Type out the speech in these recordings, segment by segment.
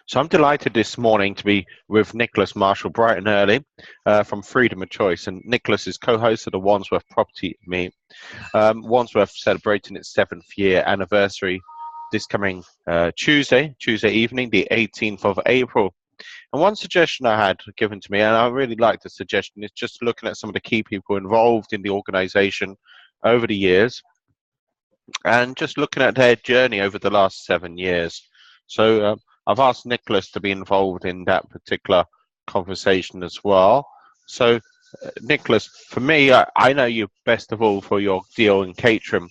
So I'm delighted this morning to be with Nicholas Marshall bright and early from Freedom of Choice. And Nicholas is co-host of the Wandsworth Property Meet. Wandsworth celebrating its 7th year anniversary this coming Tuesday evening, the 18th of April. And one suggestion I had given to me, and I really like the suggestion, is just looking at some of the key people involved in the organisation over the years and just looking at their journey over the last 7 years. So I've asked Nicholas to be involved in that particular conversation as well. So, Nicholas, for me, I know you best of all for your deal in Caterham,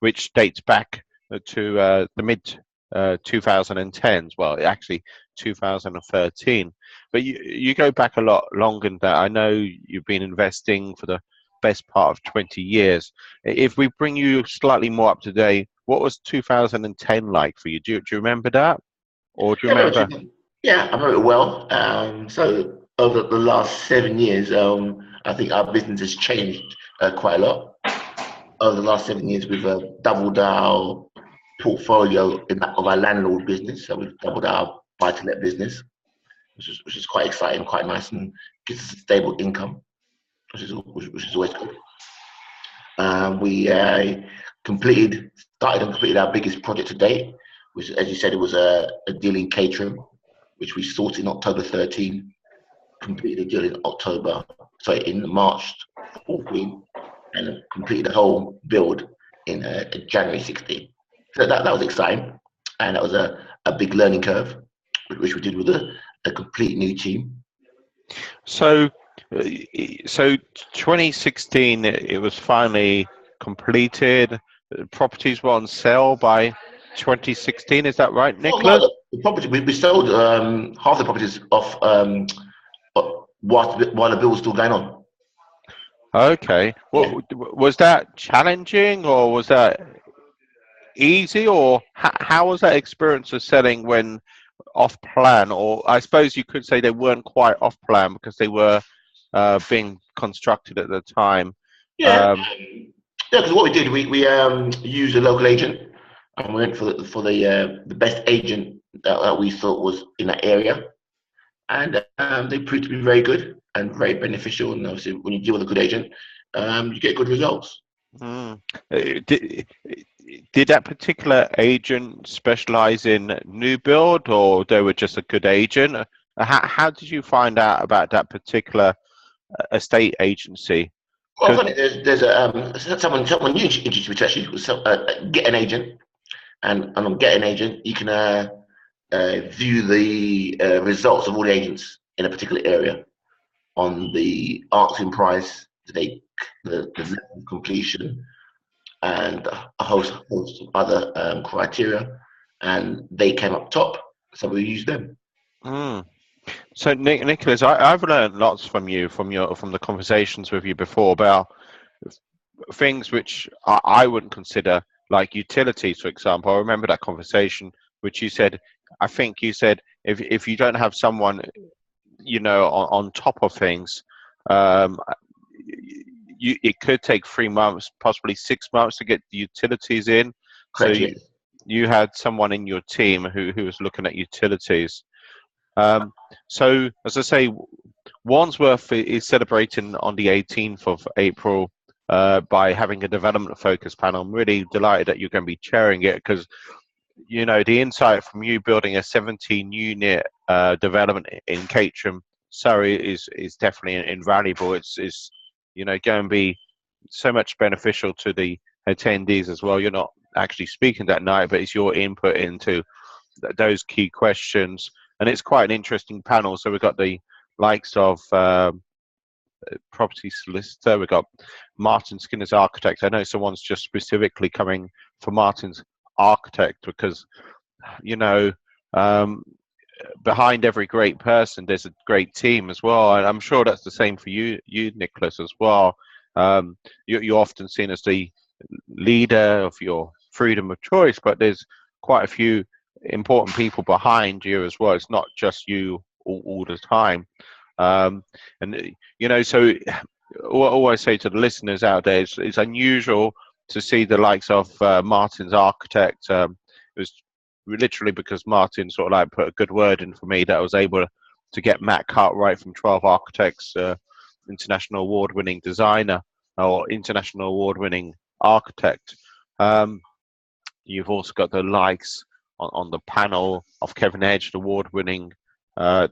which dates back to the mid 2010s. Well, actually 2013. But you go back a lot longer than that. I know you've been investing for the best part of 20 years. If we bring you slightly more up to date, what was 2010 like for you? Do you remember that? Or do you Yeah, remember? yeah, I remember it well. So over the last 7 years, I think our business has changed quite a lot. Over the last 7 years, we've doubled our portfolio in that of our landlord business. So we've doubled our buy-to-let business, which is quite exciting, quite nice, and gives us a stable income, which is always good. We started and completed our biggest project to date, which, as you said, it was a deal in Caterham, which we sorted in October 13, completed a deal in March 14, and completed the whole build in January 16. So that was exciting, and that was a big learning curve, which we did with a complete new team. So, so 2016, it was finally completed. Properties were on sale by 2016. Is that right, Oh no, Nicholas? the property we sold half the properties off while the bill was still going on. Okay. Yeah. Well, was that challenging or was that easy, or how was that experience of selling when off plan? Or I suppose you could say they weren't quite off plan because they were being constructed at the time. Yeah, Um, yeah. Because what we did, we used a local agent, and we went for the best agent that we thought was in that area, and they proved to be very good and very beneficial. And obviously, when you deal with a good agent, you get good results. mm. Did that particular agent specialize in new build, or they were just a good agent? How did you find out about that particular estate agency? Well, funny, there's someone you introduced me to actually. So, get an agent, and on Get an Agent, you can view the results of all the agents in a particular area on the asking price, the level of completion, and a host of other criteria, and they came up top, so we used them. Mm. So, Nicholas, I've learned lots from you, from the conversations with you before about things which I wouldn't consider, like utilities, for example. I remember that conversation which you said. I think you said if you don't have someone on top of things, um, it could take 3 months, possibly 6 months to get the utilities in. So Correct, yeah. you had someone in your team who was looking at utilities. So, as I say, Wandsworth is celebrating on the 18th of April by having a development focus panel. I'm really delighted that you're going to be chairing it because, the insight from you building a 17-unit development in Caterham, Surrey, is definitely invaluable. It's going to be so much beneficial to the attendees as well. You're not actually speaking that night, but it's your input into those key questions, and it's quite an interesting panel. So we've got the likes of property solicitor, we've got Martin Skinner's architect. I know someone's just specifically coming for Martin's architect because you know um, behind every great person there's a great team as well, and I'm sure that's the same for you Nicholas as well. You're often seen as the leader of your freedom of choice, but there's quite a few important people behind you as well. It's not just you all the time. And so all I say to the listeners out there is it's unusual to see the likes of Martin's architect. It was literally because Martin sort of like put a good word in for me that I was able to get Matt Cartwright from 12 Architects, international award-winning designer or international award-winning architect. You've also got the likes on the panel of Kevin Edge, the award-winning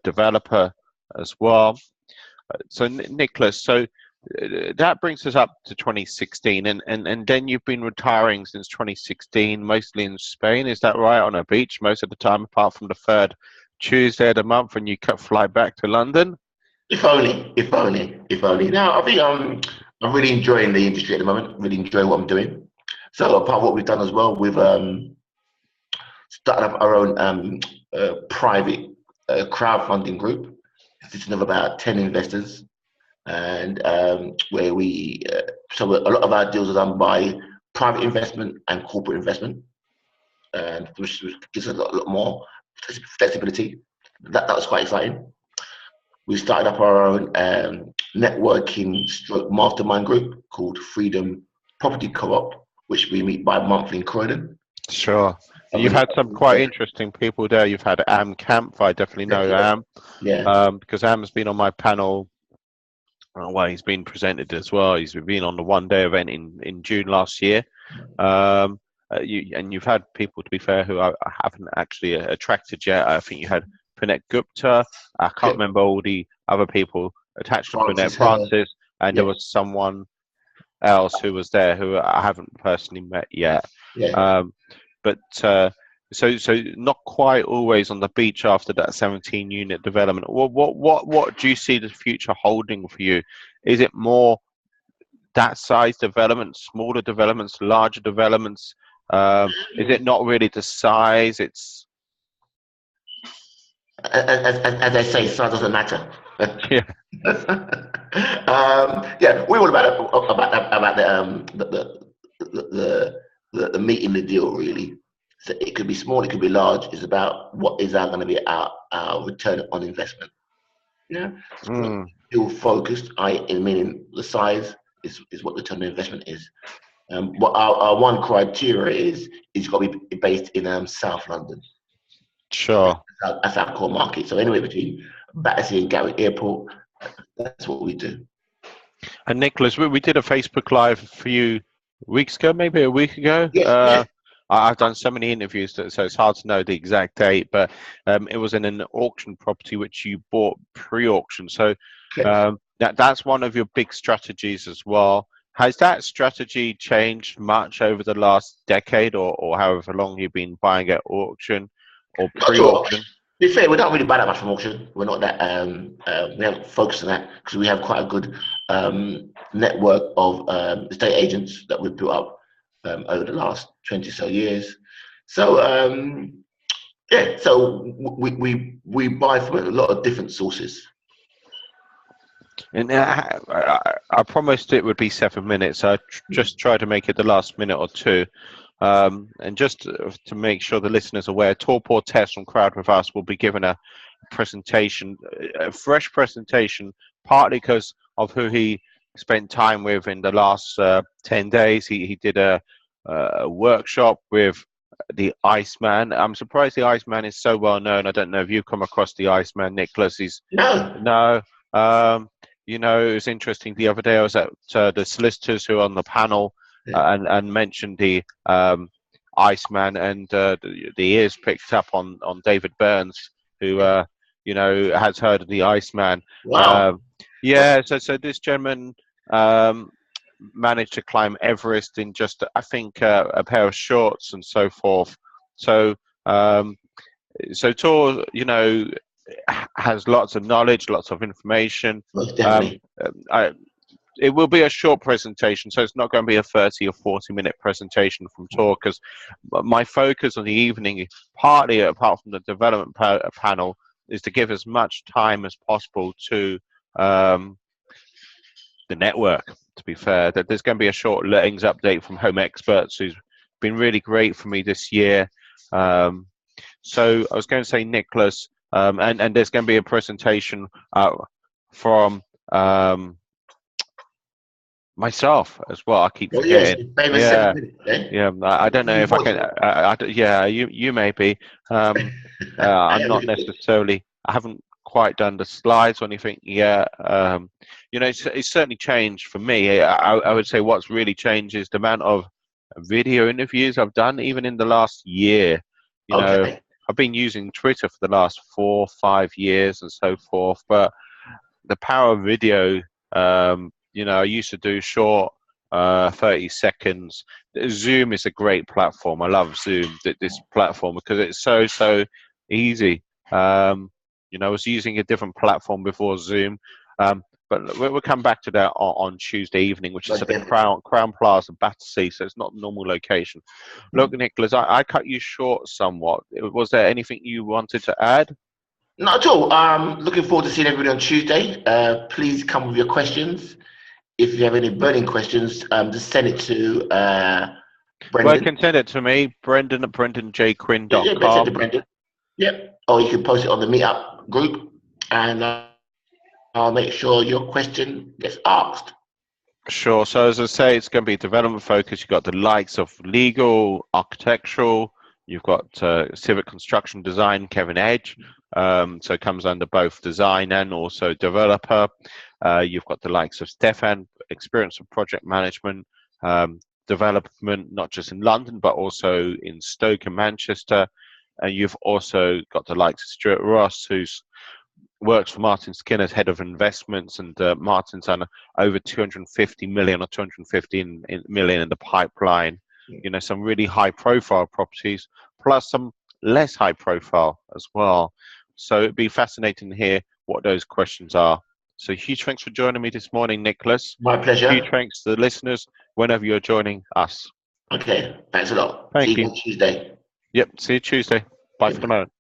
developer as well. So Nicholas, so that brings us up to 2016, and then you've been retiring since 2016, mostly in Spain. Is that right? On a beach most of the time, apart from the third Tuesday of the month when you fly back to London? If only, if only, if only. Now, I think I'm really enjoying the industry at the moment. Really enjoying what I'm doing. So, apart of what we've done as well, we've started up our own private crowdfunding group, consisting of about 10 investors, and where we so a lot of our deals are done by private investment and corporate investment, and which gives us a lot more flexibility. That was quite exciting. We started up our own networking stroke mastermind group called Freedom Property Co-op, which we meet bi-monthly in Croydon. Sure. You've had some quite interesting people there. You've had Am Camp. I definitely know Am. Yeah. Because Am has been on my panel. Well, he's been presented as well. He's been on the one-day event in June last year. You've had people, to be fair, who I haven't actually attracted yet. I think you had Puneet Gupta. I can't remember all the other people attached to Puneet, Francis, and there was someone else who was there who I haven't personally met yet. Yeah. So not quite always on the beach after that 17-unit development. What do you see the future holding for you? Is it more that size development, smaller developments, larger developments? Is it not really the size? It's as I say, size doesn't matter. yeah. Yeah, we're all about the meat in the deal, really. So it could be small, it could be large. It's about what is going to be our return on investment. Yeah, deal focused. Meaning the size is what the return on investment is. What our one criteria is got to be based in South London. Sure. That's our core market. So anywhere between Battersea and Gatwick Airport, that's what we do. And Nicholas, we did a Facebook Live a few weeks ago, maybe a week ago. Yes. I've done so many interviews, so it's hard to know the exact date, but it was in an auction property which you bought pre-auction. So that's one of your big strategies as well. Has that strategy changed much over the last decade or however long you've been buying at auction or pre-auction? To be fair, we don't really buy that much from auction. We're not that we haven't focused on that because we have quite a good network of estate agents that we've built up over the last 20 so years. So so we buy from a lot of different sources. And I promised it would be 7 minutes. So I just try to make it the last minute or two. And just to make sure the listeners are aware, Torpor Test from Crowd With Us will be given a presentation, a fresh presentation, partly because of who he spent time with in the last 10 days. He did a workshop with the Iceman. I'm surprised the Iceman is so well known. I don't know if you've come across the Iceman, Nicholas. No. You know, it was interesting. The other day I was at the solicitors who are on the panel and mentioned the Iceman, and the ears picked up on David Burns, who has heard of the Iceman. Wow. So this gentleman managed to climb Everest in just, I think, a pair of shorts and so forth. So Tor, has lots of knowledge, lots of information. It will be a short presentation, so it's not going to be a 30 or 40-minute presentation from Tor, because my focus on the evening, partly apart from the development panel, is to give as much time as possible to the network, to be fair. That there's going to be a short lettings update from Home Experts, who's been really great for me this year. So I was going to say, Nicholas, and there's going to be a presentation from Myself as well. I keep Oh yes, forgetting. famous Yeah, 7 minutes. Eh? yeah. I don't know You if I watch can. it. Yeah, you may be. Um, I I'm am not looking at it. necessarily. I haven't quite done the slides or anything yet. It's certainly changed for me. I would say what's really changed is the amount of video interviews I've done, even in the last year. You know, Okay. I've been using Twitter for the last 4 or 5 years and so forth, but the power of video. I used to do short, 30 seconds. Zoom is a great platform. I love Zoom, this platform, because it's so easy. I was using a different platform before Zoom, but we'll come back to that on Tuesday evening, which is But at the definitely. Crown Plaza, Battersea, so it's not a normal location. Look, Nicholas, I cut you short somewhat. Was there anything you wanted to add? Not at all. Looking forward to seeing everybody on Tuesday. Please come with your questions. If you have any burning questions, just send it to Well, you Brendan. can send it to me, Brendan at Yeah, best send to brendanjquinn.com. Brendan. Yep. Or you can post it on the Meetup group, and I'll make sure your question gets asked. Sure. So as I say, it's going to be development focused. You've got the likes of legal, architectural. You've got civic construction design, Kevin Edge. So it comes under both design and also developer. You've got the likes of Stefan, experience of project management, development, not just in London, but also in Stoke and Manchester. And you've also got the likes of Stuart Ross, who's works for Martin Skinner as head of investments, and Martin's on over 250 million or 215 million in the pipeline. Some really high profile properties, plus some less high profile as well. So it'd be fascinating to hear what those questions are. So huge thanks for joining me this morning, Nicholas. My Huge pleasure. thanks to the listeners whenever you're joining us. Okay. Thanks a lot. See Thank you you. on Tuesday. Yep. See you Tuesday. Bye for the Goodbye. moment.